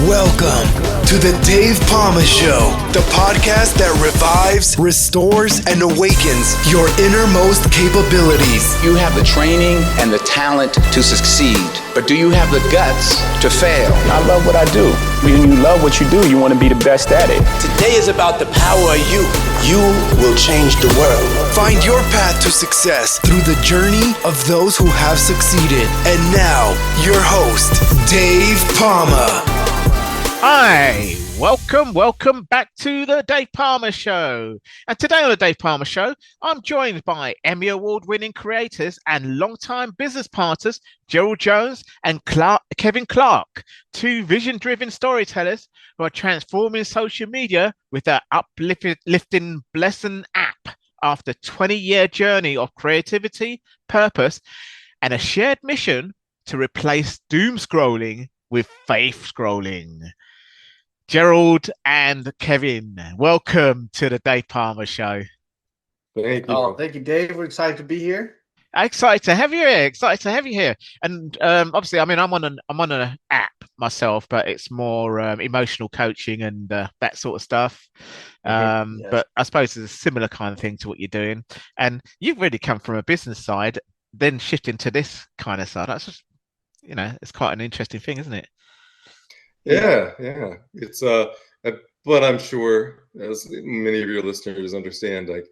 Welcome to the Dave Pamah Show, the podcast that revives, restores, and awakens your innermost capabilities. You have the training and the talent to succeed, but do you have the guts to fail? I love what I do. When you love what you do, you want to be the best at it. Today is about the power of you. You will change the world. Find your path to success through the journey of those who have succeeded. And now, your host, Dave Pamah. Hi, welcome back to the Dave Pamah Show. And today on the Dave Pamah Show, I'm joined by Emmy Award winning creators and longtime business partners, Gerald Jones and Kevin Clark, two vision-driven storytellers who are transforming social media with their uplifting Blessn app after a 20-year journey of creativity, purpose, and a shared mission to replace doom scrolling with faith scrolling. Gerald and Kevin, welcome to the Dave Pamah Show. Thank you. Oh, thank you, Dave. We're excited to be here. Excited to have you here. And obviously, I mean, I'm on an app myself, but it's more emotional coaching and that sort of stuff. Yes. But I suppose it's a similar kind of thing to what you're doing. And you've really come from a business side, then shifting to this kind of side. That's just, it's quite an interesting thing, isn't it? Yeah. It's but I'm sure, as many of your listeners understand, like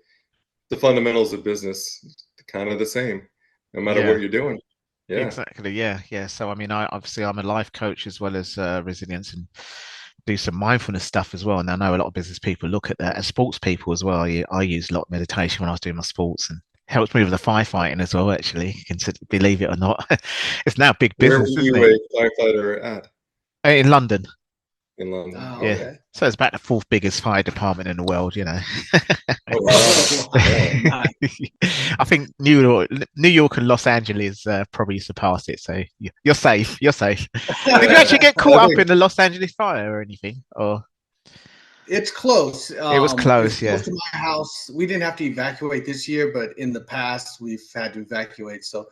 the fundamentals of business kind of the same, no matter what you're doing. Yeah, exactly. Yeah. So I mean, I'm a life coach as well as resilience, and do some mindfulness stuff as well. And I know a lot of business people look at that, and sports people as well. I use a lot of meditation when I was doing my sports, and helps me with the firefighting as well. Actually, believe it or not, it's now big business. Where were you a firefighter at? In London. In London. Oh, yeah. Okay. So it's about the fourth biggest fire department in the world, Oh, wow. I think New York and Los Angeles probably surpassed it. So you're safe. Did you actually get caught up in the Los Angeles fire or anything? Or it's close. It was close, it's yeah. Close to my house. We didn't have to evacuate this year, but in the past we've had to evacuate. So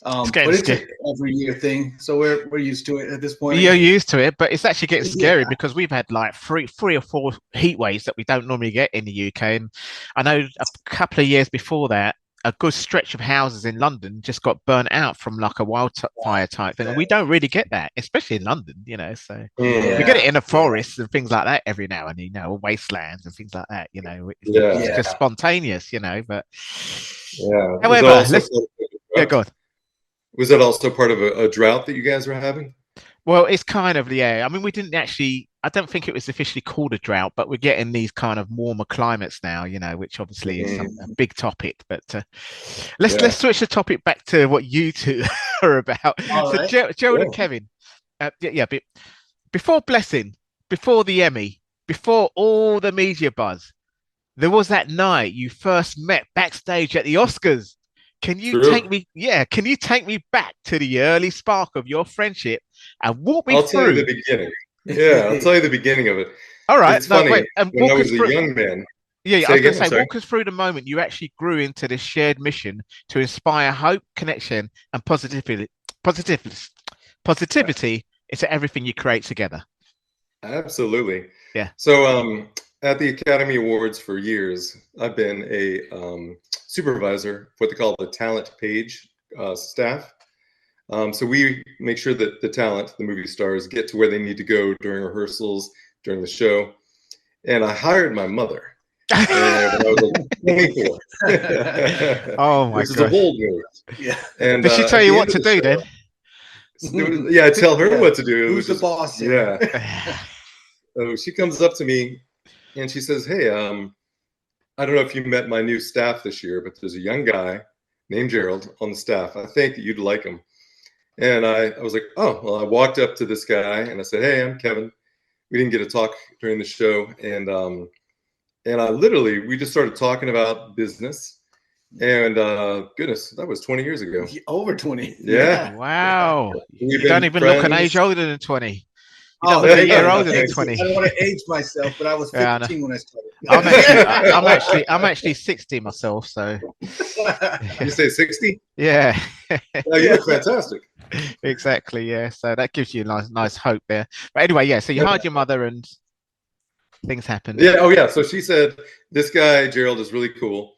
but it's an every year thing, so we're used to it at this point. You're used to it, but it's actually getting scary because we've had like three or four heat waves that we don't normally get in the UK. And I know a couple of years before that, a good stretch of houses in London just got burnt out from like a wildfire type thing. And we don't really get that, especially in London, So we get it in the forests and things like that every now and then, wastelands and things like that, It's just spontaneous, but however, go on. Was that also part of a drought that you guys were having? Well, it's kind of, I mean, we didn't actually, I don't think it was officially called a drought, but we're getting these kind of warmer climates now, which obviously is a big topic. But let's switch the topic back to what you two are about. All right. Gerald and Kevin, before Blessn, before the Emmy, before all the media buzz, there was that night you first met backstage at the Oscars. Can you take me? Yeah, can you take me back to the early spark of your friendship and walk me through? I'll tell you the beginning. Yeah, I'll tell you the beginning of it. All right. It's funny. When I was a young man. Yeah, I was going to say, walk us through the moment you actually grew into this shared mission to inspire hope, connection, and positivity into everything you create together. Absolutely. Yeah. So, at the Academy Awards for years, I've been a supervisor for what they call the talent page staff. So we make sure that the talent, the movie stars, get to where they need to go during rehearsals, during the show. And I hired my mother when I was like 24. Oh my God. This is a bold move. Yeah. And, did she tell you what to do then? Yeah, I tell her what to do. Who's the boss? Yeah. So she comes up to me and she says, "Hey, I don't know if you met my new staff this year, but there's a young guy named Gerald on the staff. I think that you'd like him." And I was like, "Oh," well, I walked up to this guy and I said, "Hey, I'm Kevin." We didn't get to talk during the show. And I literally, we just started talking about business. And goodness, that was 20 years ago. Over 20. Yeah. Wow. You don't even look an age older than 20. You Oh, don't look a year yeah. older than 20. I don't want to age myself, but I was 15 when I started. I'm actually 60 myself. So You say 60? yeah. No, you look fantastic. Exactly. Yeah. So that gives you a nice hope there. But anyway, yeah. So you hired your mother and things happened. Yeah. Oh, yeah. So she said, this guy, Gerald, is really cool.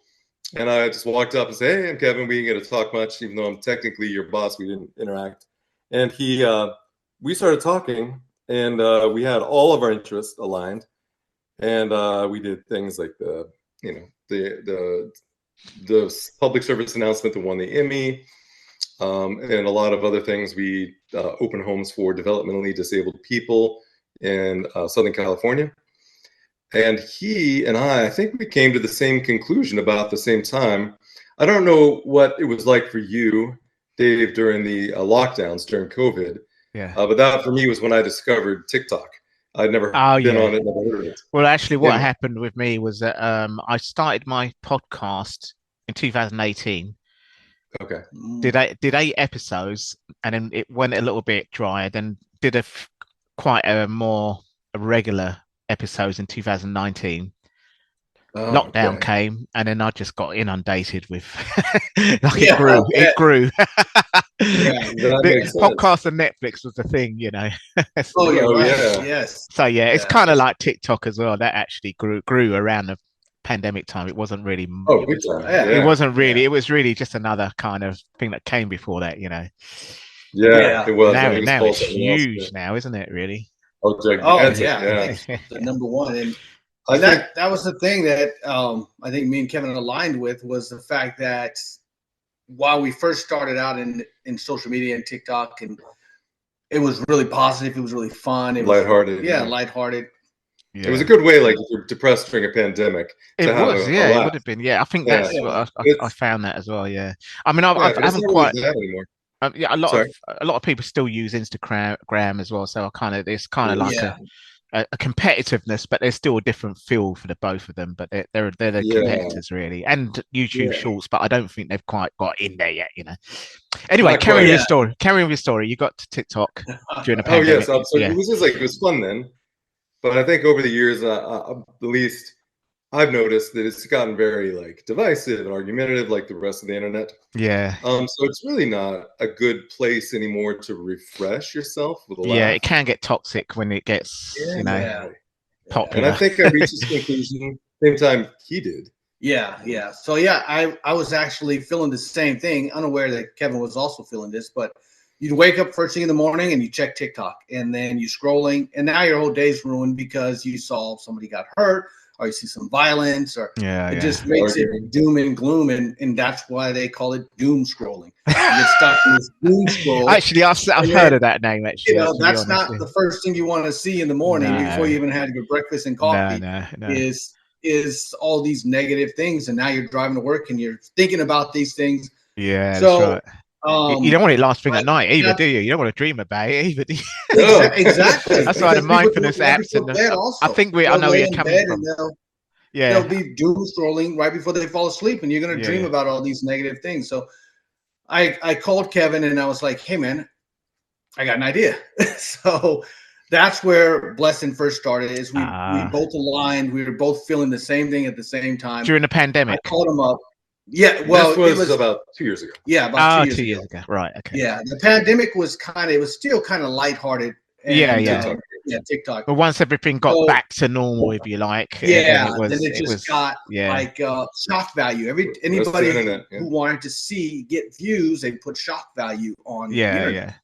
And I just walked up and said, hey, I'm Kevin. We didn't get to talk much, even though I'm technically your boss. We didn't interact. And we started talking, and we had all of our interests aligned. And we did things like the public service announcement that won the Emmy, and a lot of other things. We open homes for developmentally disabled people in Southern California. And he and I think we came to the same conclusion about the same time. I don't know what it was like for you, Dave, during the lockdowns during COVID. Yeah. But that for me was when I discovered TikTok. I'd never been on it, never heard of it. Well, actually, what happened with me was that I started my podcast in 2018. Okay. Did 8 episodes, and then it went a little bit dry. Then did quite a more regular episodes in 2019. Lockdown came, and then I just got inundated with it grew. The podcast and Netflix was the thing, you know. Yes. So it's kind of like TikTok as well. That actually grew around the pandemic time. It wasn't really. It wasn't really. It was really just another kind of thing that came before that, you know. Yeah. It was. Now it's huge now, isn't it? Really. I think the number one, and that was the thing that I think me and Kevin aligned with, was the fact that while we first started out in social media and TikTok, and it was really positive, it was really fun, it was lighthearted. Lighthearted. Yeah. It was a good way, like if you're depressed during a pandemic. It was, it would have been. Yeah, I think that's what I found that as well. Yeah, I mean, I haven't quite. A lot of people still use Instagram as well, so it's kind of like a competitiveness, but there's still a different feel for the both of them. But they're the competitors really, and YouTube Shorts, but I don't think they've quite got in there yet, you know. Anyway, carrying your story. You got to TikTok during the pandemic. So it was just it was fun then, but I think over the years, at least I've noticed that it's gotten very divisive and argumentative, like the rest of the internet. Yeah. So it's really not a good place anymore to refresh yourself with a laugh. Yeah, it can get toxic when it gets, popular. And I think I reached this conclusion same time he did. Yeah. So I was actually feeling the same thing, unaware that Kevin was also feeling this, but you'd wake up first thing in the morning and you check TikTok, and then you're scrolling, and now your whole day's ruined because you saw somebody got hurt, or you see some violence, or it just makes it doom and gloom, and that's why they call it doom scrolling. You get stuck in this doom scroll. Actually, I've heard of that name. Actually, that's not the first thing you want to see in the morning before you even had your breakfast and coffee. Is all these negative things, and now you're driving to work and you're thinking about these things. Yeah, so. That's right. You don't want it last thing at night either, do you? You don't want to dream about it either, do you? Exactly. That's why the mindfulness apps and I think I know where you're coming from. They'll be doom scrolling right before they fall asleep, and you're going to dream about all these negative things. So I called Kevin and I was like, hey man, I got an idea. So that's where Blessn first started. Is we both aligned. We were both feeling the same thing at the same time during the pandemic. I called him up. Yeah, well, it was about 2 years ago. Yeah, about 2 years ago. Right. Okay. Yeah, the pandemic was still kind of lighthearted. And, TikTok. But once everything got back to normal, if you like, then it got shock value. Anybody who wanted to get views, they put shock value on. Yeah.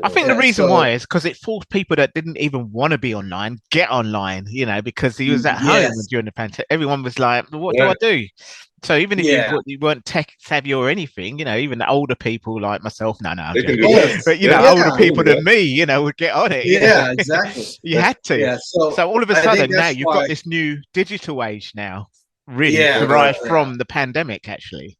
I think the reason why is because it forced people that didn't even want to be online get online, because he was at home during the pandemic. Everyone was like, what do I do? So even if you weren't tech savvy or anything, even the older people like myself, but older people than me, would get on it. Yeah, exactly. You had to. Yeah, so all of a sudden now you've got this new digital age now, really derived from the pandemic, actually.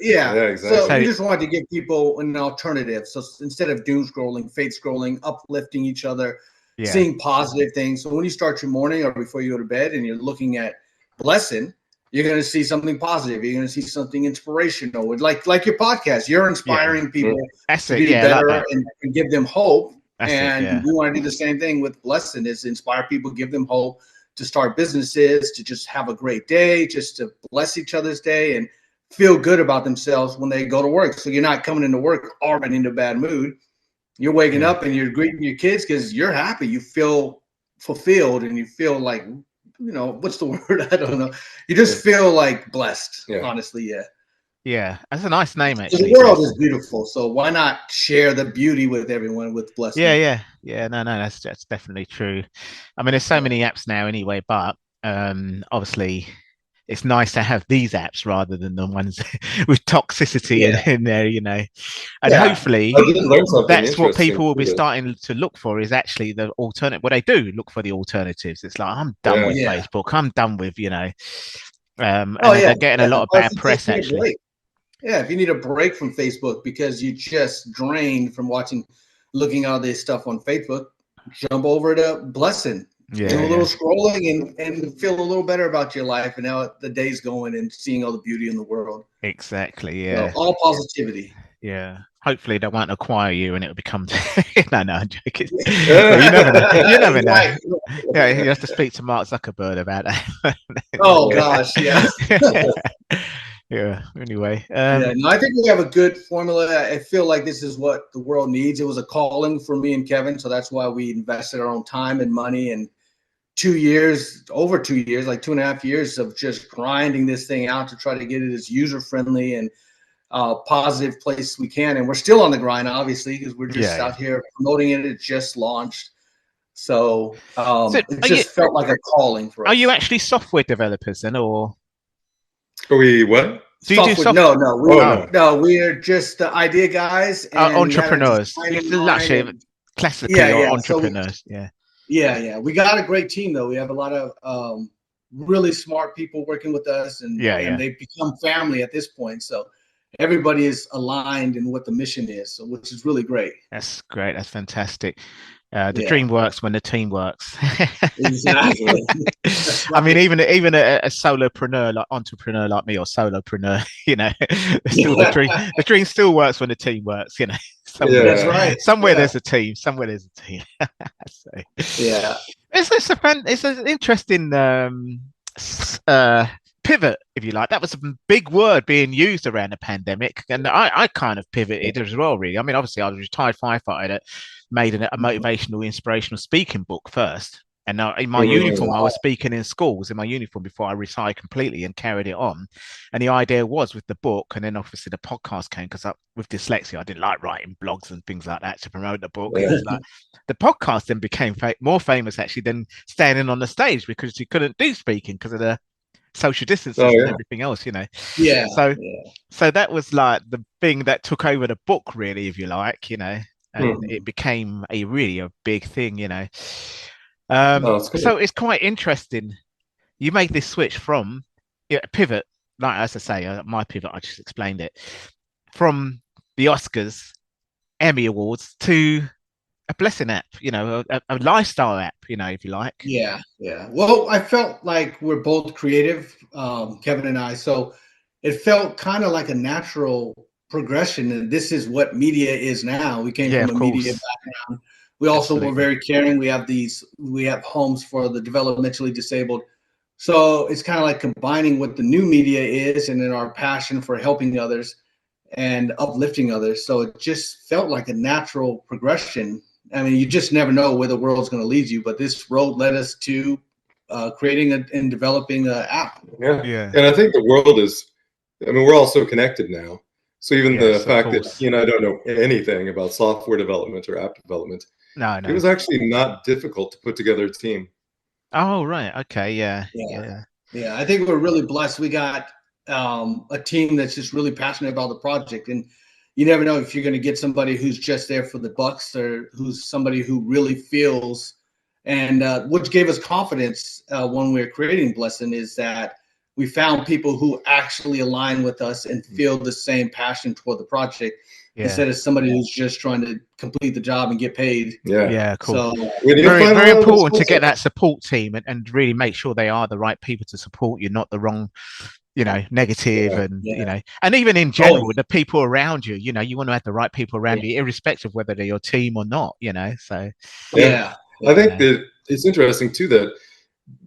Yeah, exactly. So we just wanted to give people an alternative. So instead of doom scrolling, fate scrolling, uplifting each other, seeing positive things. So when you start your morning or before you go to bed and you're looking at Blessn, you're going to see something positive. You're going to see something inspirational. Like your podcast, you're inspiring people to be better and give them hope. We want to do the same thing with Blessn, is inspire people, give them hope to start businesses, to just have a great day, just to bless each other's day and feel good about themselves when they go to work. So you're not coming into work already in a bad mood. You're waking up and you're greeting your kids because you're happy. You feel fulfilled and you feel like, what's the word? I don't know. You just feel like blessed, honestly. Yeah. Yeah. That's a nice name, actually. The world is beautiful. So why not share the beauty with everyone with Blessn? Yeah. No, that's definitely true. I mean, there's so many apps now anyway, but obviously it's nice to have these apps rather than the ones with toxicity in there, and hopefully that's what people will be starting to look for, is actually the alternative. Well, they do look for the alternatives. It's like, I'm done with Facebook. I'm done with, and they're getting a lot of bad press, actually. Yeah, if you need a break from Facebook because you just drained from looking at all this stuff on Facebook, jump over to Blessn. Do a little scrolling and feel a little better about your life and how the day's going and seeing all the beauty in the world. Exactly. Yeah. So, all positivity. Yeah. Hopefully they won't acquire you and it'll become no, I'm joking. Well, you never know. You never know. Yeah, you have to speak to Mark Zuckerberg about that. Oh gosh, yeah. Yeah. Anyway, I think we have a good formula. I feel like this is what the world needs. It was a calling for me and Kevin, so that's why we invested our own time and money and over 2 years, like 2.5 years of just grinding this thing out to try to get it as user friendly and positive place we can. And we're still on the grind, obviously, because we're just out here promoting it. It just launched. So it just felt like a calling for us. Are you actually software developers then, or? Are we what? Do you do software? No, we're just the idea guys. And entrepreneurs. Classically, entrepreneurs. Yeah. We got a great team, though. We have a lot of really smart people working with us, and they become family at this point. So everybody is aligned in what the mission is, which is really great. That's great. That's fantastic. The dream works when the team works. Exactly. I mean, even a solopreneur, like entrepreneur like me, or solopreneur, the dream still works when the team works. That's right. Somewhere there's a team. Somewhere there's a team. So, it's an interesting pivot, if you like. That was a big word being used around the pandemic, and I kind of pivoted as well, really. I mean, obviously, I was a retired firefighter that made a motivational, inspirational speaking book first, and in my uniform, I was speaking in schools in my uniform before I retired completely and carried it on. And the idea was with the book, and then obviously the podcast came, because with dyslexia, I didn't like writing blogs and things like that to promote the book. It was like the podcast then became more famous actually than standing on the stage, because you couldn't do speaking because of the social distancing and everything else, So that was like the thing that took over the book, really, if you like, and it became a big thing, so it's quite interesting. You made this switch from pivot, like, as I say, my pivot, I just explained it, from the Oscars, Emmy Awards, to a Blessn app, a lifestyle app, if you like. Yeah. Well, I felt like we're both creative, Kevin and I, so it felt kind of like a natural progression, and this is what media is now. We came from a media background. We also were very caring. We have homes for the developmentally disabled. So it's kind of like combining what the new media is and then our passion for helping others and uplifting others. So it just felt like a natural progression. I mean, you just never know where the world's going to lead you, but this road led us to creating and developing an app. Yeah. And I think the world we're all so connected now. So even the fact that I don't know anything about software development or app development, it was actually not difficult to put together a team. Oh, right. Okay. Yeah. I think we're really blessed. We got a team that's just really passionate about the project, and you never know if you're going to get somebody who's just there for the bucks, or who's somebody who really feels. And what gave us confidence when we were creating Blessn is that we found people who actually align with us and feel the same passion toward the project, instead of somebody who's just trying to complete the job and get paid. Yeah, cool. So very important to get that support team and really make sure they are the right people to support you, not the wrong, negative and even in general, the people around you, you want to have the right people around you, irrespective of whether they're your team or not, so. I think that it's interesting too that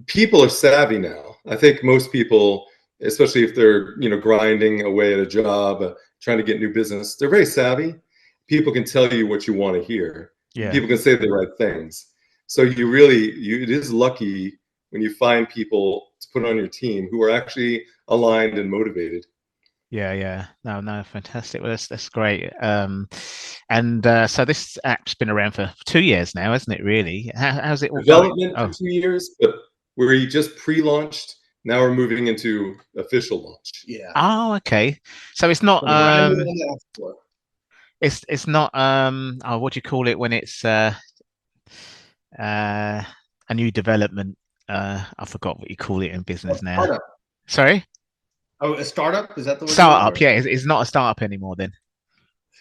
people are savvy now. I think most people, especially if they're grinding away at a job, trying to get new business, they're very savvy, people can tell you what you want to hear. Yeah. People can say the right things. So it is lucky when you find people to put on your team who are actually aligned and motivated. Yeah. No, fantastic. Well, that's great. So this app's been around for 2 years now, hasn't it? Really? How's it all Development going? for 2 years, but we just pre-launched. Now we're moving into official launch. Yeah. Oh, okay. So it's not it's not what do you call it when it's a new development? I forgot what you call it in business now. Startup. Sorry? Oh, a startup? Is that the word? Startup, yeah. It's not a startup anymore then.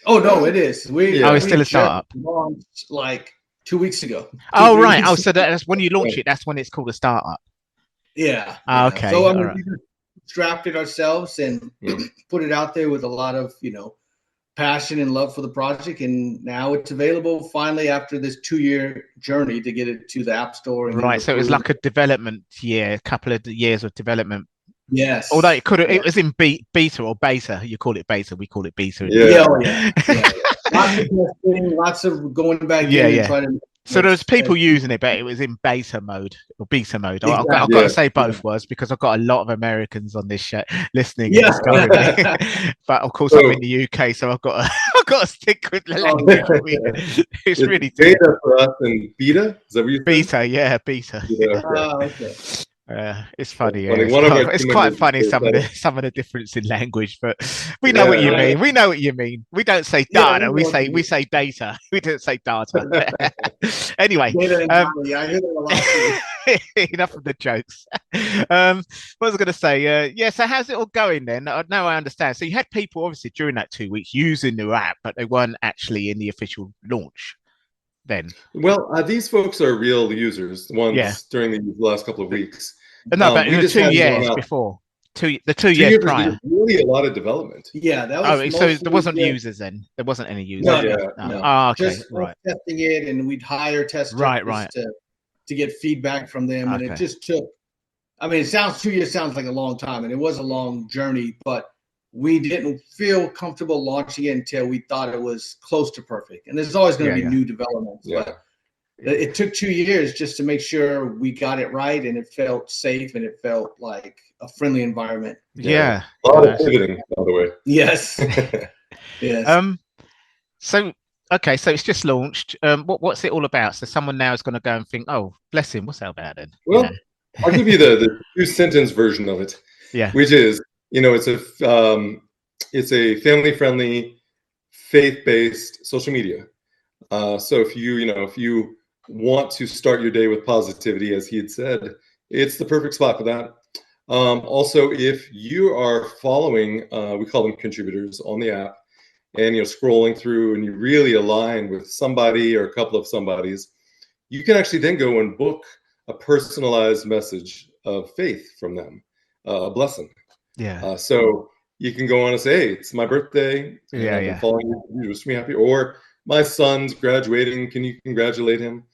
Oh no, it is. It's still a startup. Launched like 2 weeks ago. Oh, right. Oh, so that's when you launch it. That's when it's called a startup. Yeah. Oh, okay. So we drafted ourselves and put it out there with a lot of passion and love for the project, and now it's available finally after this 2-year journey to get it to the App Store. And right. So it was like a development year, a couple of years of development. Yes. Although it was in beta or beta. You call it beta. We call it beta. Yeah. Lots of testing, lots of going back in and trying to. So there was people using it, but it was in beta mode or beta mode. Exactly. I've got to say both words because I've got a lot of Americans on this show listening and discovering it. But of course, I'm in the UK, so I've got to stick with the language. It's really beta for us and beta. Is that what you beta? Yeah, beta. Okay. It's funny. Yeah. It's quite funny some of the difference in language, but we know what you mean. We know what you mean. We don't say data. We say data. We don't say data. Anyway, I hear that a lot. enough of the jokes. What was I going to say? So how's it all going then? Now I understand. So you had people obviously during that 2 weeks using the app, but they weren't actually in the official launch. Then, well, these folks are real users. During the last couple of weeks. No, but in the 2 years before, the 2 years prior, really a lot development. Yeah, that was. So there wasn't users then. There wasn't any users. No. Oh, okay, just testing it, and we'd hire testers to get feedback from them, and it just took. I mean, 2 years sounds like a long time, and it was a long journey, but we didn't feel comfortable launching it until we thought it was close to perfect. And there's always going to be new developments, but it took 2 years just to make sure we got it right and it felt safe and it felt like a friendly environment. Yeah. A lot of pivoting, by the way. Yes. Yes. So it's just launched. What's it all about? So someone now is going to go and think, oh, Blessn, what's that about then? Well, I'll give you the 2-sentence version of it. Yeah. Which is, it's a family-friendly, faith-based social media. So if you want to start your day with positivity, as he had said, it's the perfect spot for that. Also, if you are following, we call them contributors on the app, and scrolling through, and you really align with somebody or a couple of somebodies, you can actually then go and book a personalized message of faith from them, a blessing. Yeah. So you can go on and say, "Hey, it's my birthday. I've been following you. You wish me happy." Or my son's graduating. Can you congratulate him?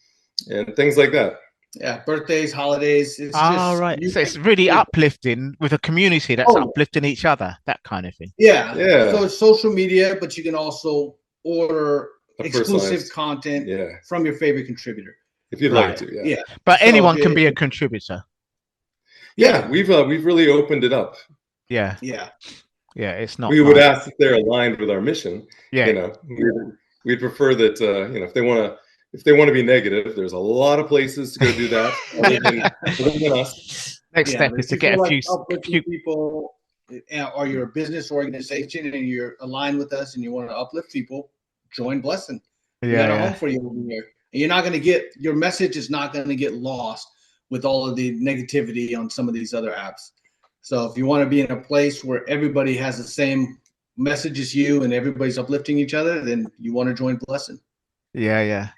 And things like that. Yeah, birthdays, holidays. It's right. So it's really uplifting with a community that's uplifting each other, that kind of thing. Yeah. So it's social media, but you can also order exclusive content from your favorite contributor. If you'd like to, yeah. But anyone can be a contributor. Yeah, we've really opened it up. Yeah. It's not. We would ask if they're aligned with our mission. Yeah. We'd prefer that if they want to be negative, there's a lot of places to go do that. Other than us. Next step is to get a few people, or you're a business organization and you're aligned with us and you want to uplift people, join Blessn. We got a home for you over here. And you're not going to get, your message is not going to get lost with all of the negativity on some of these other apps. So if you want to be in a place where everybody has the same message as you and everybody's uplifting each other, then you want to join Blessn. Yeah.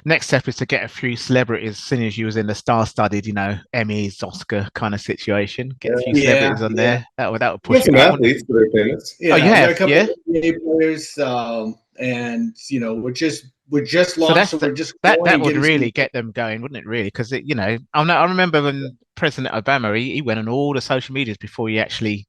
Next step is to get a few celebrities, seeing as you was in the star-studded, Emmys, Oscar kind of situation. Get a few celebrities on there. That would push some athletes that are famous. Yeah, there are a couple of NBA players, and we're just launched. So that would really get them going, wouldn't it? Really, because I remember when President Obama he went on all the social medias before he actually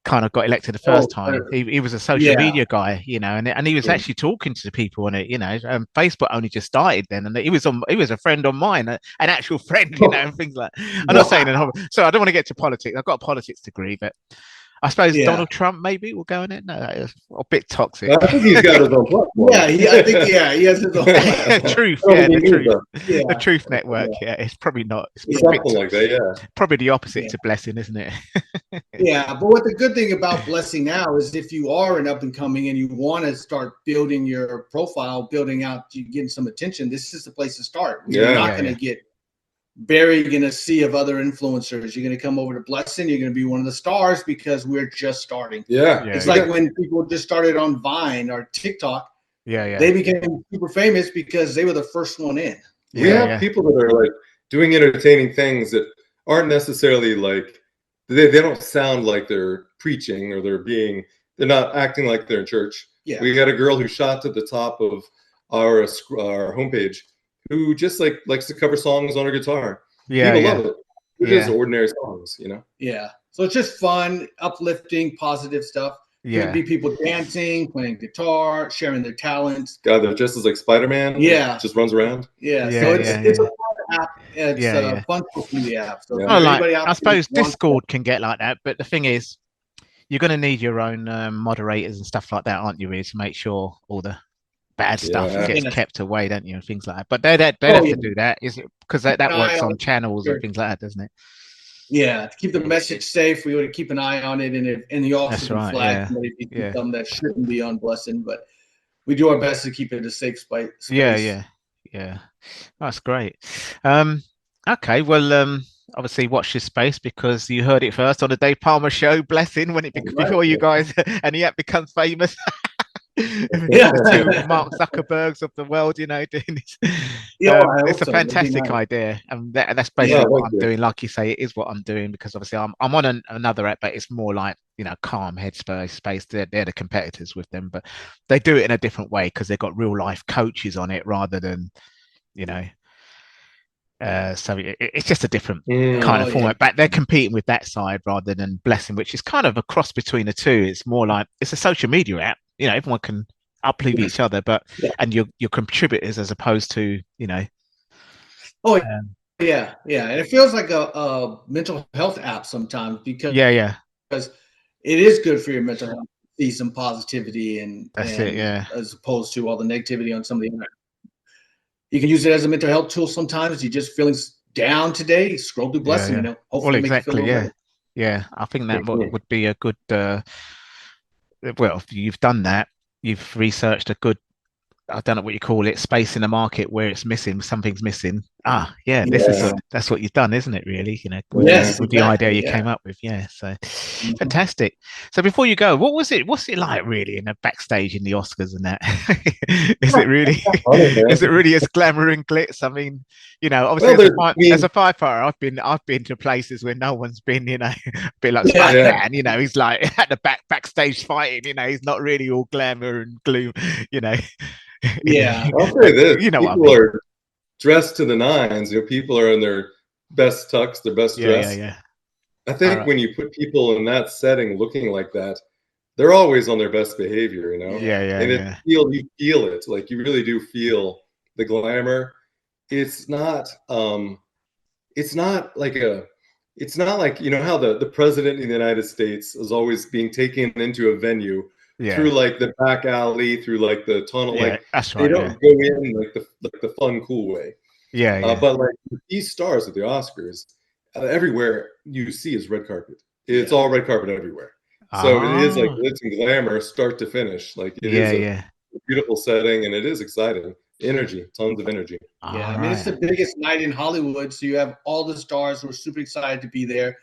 kind of got elected the first time. He was a social media guy, you know, and he was actually talking to people on it, you know. Facebook only just started then, and he was a friend of mine, an actual friend, you know, and things like. I'm not saying so I don't want to get to politics. I've got a politics degree, but I suppose Donald Trump maybe will go in it. No, that is a bit toxic. I think he's got his own platform. I think he has his own Truth, the Truth Network. Yeah, it's probably not. It's something like that. Yeah, probably the opposite to Blessn, isn't it? Yeah, but what the good thing about Blessn now is if you are an up and coming and you want to start building your profile, building out, you getting some attention, this is the place to start. You're not going to get buried in a sea of other influencers. You're going to come over to Blessn. You're going to be one of the stars because we're just starting. It's like when people just started on Vine or TikTok. They became super famous because they were the first one in. We have people that are like doing entertaining things that aren't necessarily like they don't sound like they're preaching or they're not acting like they're in church. We had a girl who shot at the top of our homepage who just likes to cover songs on her guitar. People love it. They're just ordinary songs, you know? So it's just fun, uplifting, positive stuff. Could be people dancing, playing guitar, sharing their talents. God, they're just as like Spider-Man. Just runs around. So it's a fun app. It's a fun social media app. So I suppose Discord can get like that, but the thing is, you're going to need your own moderators and stuff like that, aren't you, really, to make sure all the bad stuff gets kept away, don't you, and things like that. But they have to do that, is it? Because that works on channels and things like that, doesn't it? To keep the message safe, we want to keep an eye on it, and the office flag something that shouldn't be on Blessn, but we do our best to keep it a safe space. That's great. Okay, well, obviously watch this space because you heard it first on the Dave Pamah show, Blessn, when before you guys and he becomes famous. Two Mark Zuckerbergs of the world, you know, doing this. It's a fantastic idea, and that's basically what I'm doing. Like you say, it is what I'm doing because obviously I'm on another app, but it's more like, you know, Calm Headspace. They're the competitors with them, but they do it in a different way because they've got real life coaches on it rather than, you know. So it's just a different kind of format. But they're competing with that side rather than Blessn, which is kind of a cross between the two. It's more like it's a social media app. You know, everyone can uplift each other, but and your contributors as opposed to, you know. And it feels like a mental health app sometimes because because it is good for your mental health. See some positivity and as opposed to all the negativity on some of the internet. You can use it as a mental health tool sometimes. You're just feeling down today, scroll through Blessn, you know. Hopefully exactly, I think that would be a good well, if you've done that, you've researched a good, I don't know what you call it, space in the market where it's missing, something's missing. That's what you've done, isn't it, really? You know, with the idea you came up with. So fantastic. So before you go, what's it like really in the backstage in the Oscars and that? Is it really as glamour and glitz? I mean, you know, obviously as a firefighter, I've been to places where no one's been, you know, a bit like Spider-Man, you know, he's like at the backstage fighting, you know, he's not really all glamour and gloom, you know. I'll say this, you know, people are dressed to the nines. You know, people are in their best tux, their best dress. I think when you put people in that setting looking like that, they're always on their best behavior, you know. And you feel it, like you really do feel the glamour. It's not like you know how the president of the United States is always being taken into a venue through like the back alley, through like the tunnel. Like they don't go in like the fun, cool way. But like these stars at the Oscars, everywhere you see is red carpet. It's all red carpet everywhere. So it is like glitz and glamour, start to finish. Like it is a beautiful setting, and it is exciting. Energy, tons of energy. I mean, it's the biggest night in Hollywood, so you have all the stars who are super excited to be there.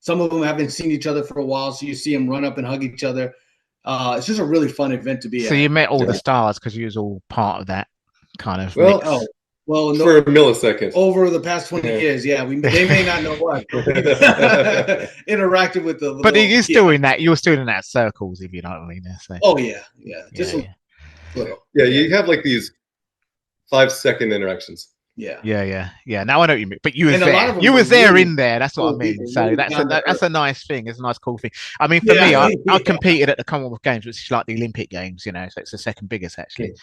Some of them haven't seen each other for a while, so you see them run up and hug each other. It's just a really fun event to be at. So you met all the stars because you was all part of that kind of mix. Well, for a millisecond. Over the past 20 years, they may not know what. Interacted with the. But you're still in that. You're still in that circles, if you know what I mean. So. Just a little. You have like these 5-second interactions. Yeah. Now I know what you mean, but you was there. You was there in there. That's what I mean. People, so that's a nice thing. It's a nice cool thing. I mean, for me, I competed at the Commonwealth Games, which is like the Olympic Games, you know. So it's the second biggest actually. Yeah.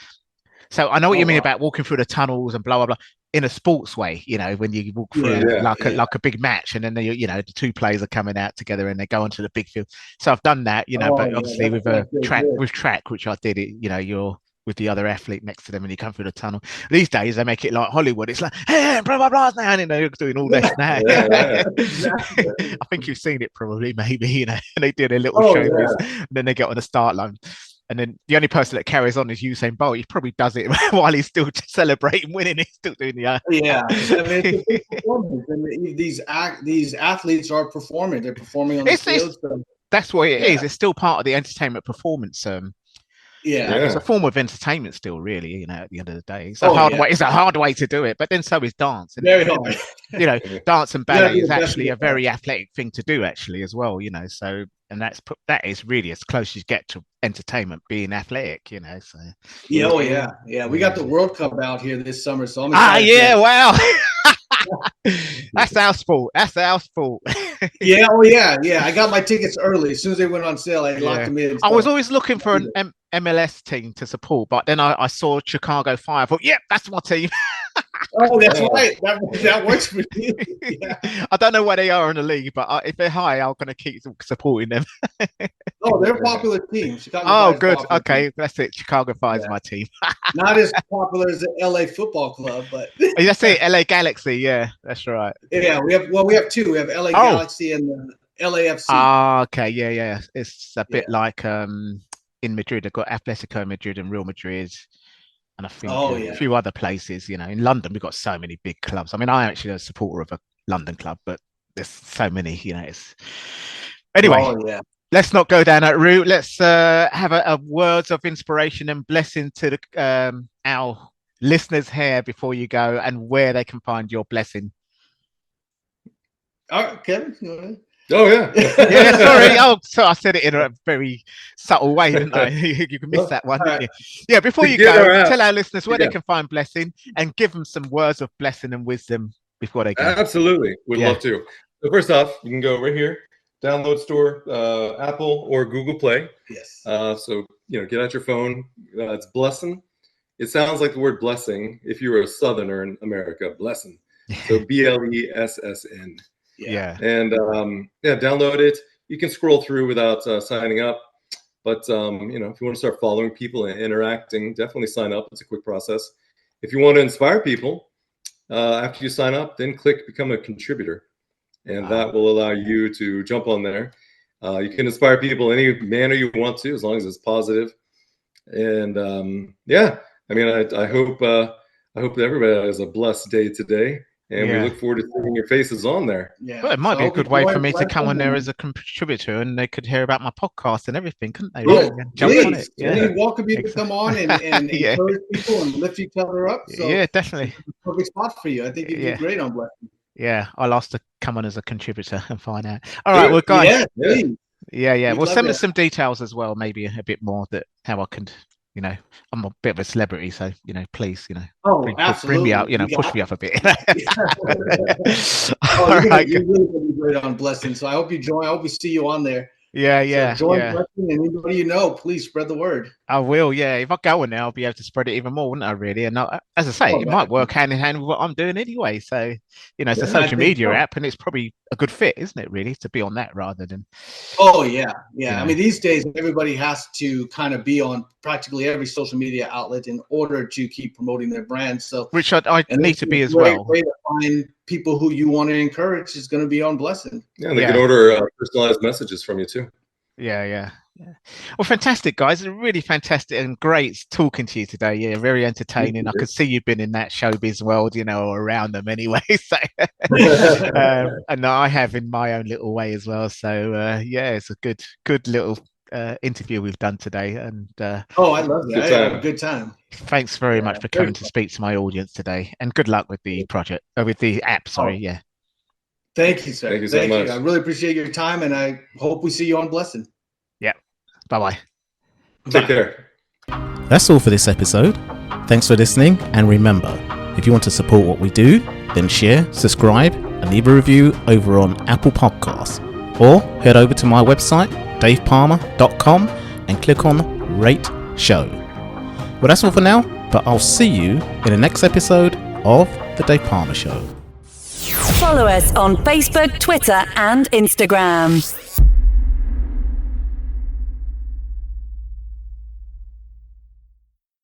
So I know what you mean about walking through the tunnels and blah blah blah in a sports way. You know, when you walk through like a big match, and then the two players are coming out together and they go onto the big field. So I've done that, you know, but obviously with track, which I did it. You know, you're with the other athlete next to them and you come through the tunnel. These days they make it like Hollywood. It's like, hey, blah blah blah, now, and you're doing all this now. I think you've seen it probably, maybe, you know, and they do their little shows, and then they get on the start line. And then the only person that carries on is Usain Bolt. He probably does it while he's still celebrating winning. He's still doing the I mean, it's these athletes are performing. They're performing on the field. So. That's what it is. It's still part of the entertainment performance. It's a form of entertainment still, really, you know, at the end of the day. It's a hard way. It's a hard way to do it, but then so is dance. Very hard. You know, dance and ballet is actually a very athletic thing to do, actually, as well, you know. So, and that is really as close as you get to entertainment, being athletic, you know. So we got the World Cup out here this summer, so I'm excited. Wow. That's our sport. I got my tickets early. As soon as they went on sale, I locked them in. I was always looking for an MLS team to support, but then I saw Chicago Fire. I thought, that's my team. Oh, that's right. That works for you. Yeah. I don't know where they are in the league, but if they're high, I'm going to keep supporting them. They're a popular team. Good. Okay, that's it. Chicago Fire is my team. Not as popular as the LA Football Club, but that's it. LA Galaxy. Yeah, that's right. Yeah, we have two. We have LA Galaxy and the LAFC. Okay. Yeah. It's a bit like in Madrid. They've got Atletico Madrid and Real Madrid. And I think a few other places, you know, in London, we've got so many big clubs. I mean, I'm actually a supporter of a London club, but there's so many, you know. Anyway, let's not go down that route. Let's have a words of inspiration and blessing to our listeners here before you go, and where they can find your blessing. All right, Kevin, you want to? Oh yeah. Sorry. So I said it in a very subtle way, didn't I? You can miss that one, didn't you? Yeah. Before you go, tell our listeners where they can find blessing, and give them some words of blessing and wisdom before they go. Absolutely, would love to. So first off, you can go right here, download store, Apple or Google Play. Yes. So get out your phone. It's Blessn. It sounds like the word blessing if you were a Southerner in America. Blessn. So BLESSN. Yeah. And download it. You can scroll through without signing up, but if you want to start following people and interacting, definitely sign up. It's a quick process. If you want to inspire people, after you sign up, then click become a contributor, and that will allow you to jump on there. You can inspire people any manner you want to, as long as it's positive. And I mean, I hope that everybody has a blessed day today. And we look forward to seeing your faces on there. Yeah. Well, it might be a good way for me to come on there as a contributor, and they could hear about my podcast and everything, couldn't they? Jump on it. We welcome you to come on and encourage people and lift each other up. So definitely. It's a perfect spot for you. I think you'd be great on Blessn. Yeah, I'll ask to come on as a contributor and find out. All right, well, guys. Yeah. Well, send me some details as well, maybe a bit more how I can. I'm a bit of a celebrity, so please, bring me out, push me up a bit. You're really gonna be great on Blessn. So I hope you join. I hope we see you on there. Yeah. So join Blessn, and anybody please spread the word. I will. Yeah, if I go on there, I'll be able to spread it even more, wouldn't I? Really, and as I say, it might work hand in hand with what I'm doing anyway. So it's a social media app, and it's probably a good fit, isn't it? Really, to be on that rather than. Oh yeah. I mean, these days everybody has to kind of be on practically every social media outlet in order to keep promoting their brand. So which I need to be as well. Way to find people who you want to encourage is going to be on Blessn. Yeah, they can order personalized messages from you too. Yeah. Well, fantastic, guys. Really fantastic and great talking to you today. Yeah, very entertaining. I could see you've been in that showbiz world, or around them anyway. So, and I have in my own little way as well. So, it's a good little interview we've done today. And I love that. I had a good time. Thanks very much for coming to speak to my audience today, and good luck with the project, with the app. Sorry, Thank you, sir. Thank you so much. I really appreciate your time, and I hope we see you on Blessn. Yeah. Bye-bye. Take care. That's all for this episode. Thanks for listening, and remember, If you want to support what we do, then share, subscribe, and leave a review over on Apple Podcasts. Or head over to my website, davepamah.com, and click on Rate Show. Well, that's all for now, but I'll see you in the next episode of The Dave Pamah Show. Follow us on Facebook, Twitter, and Instagram.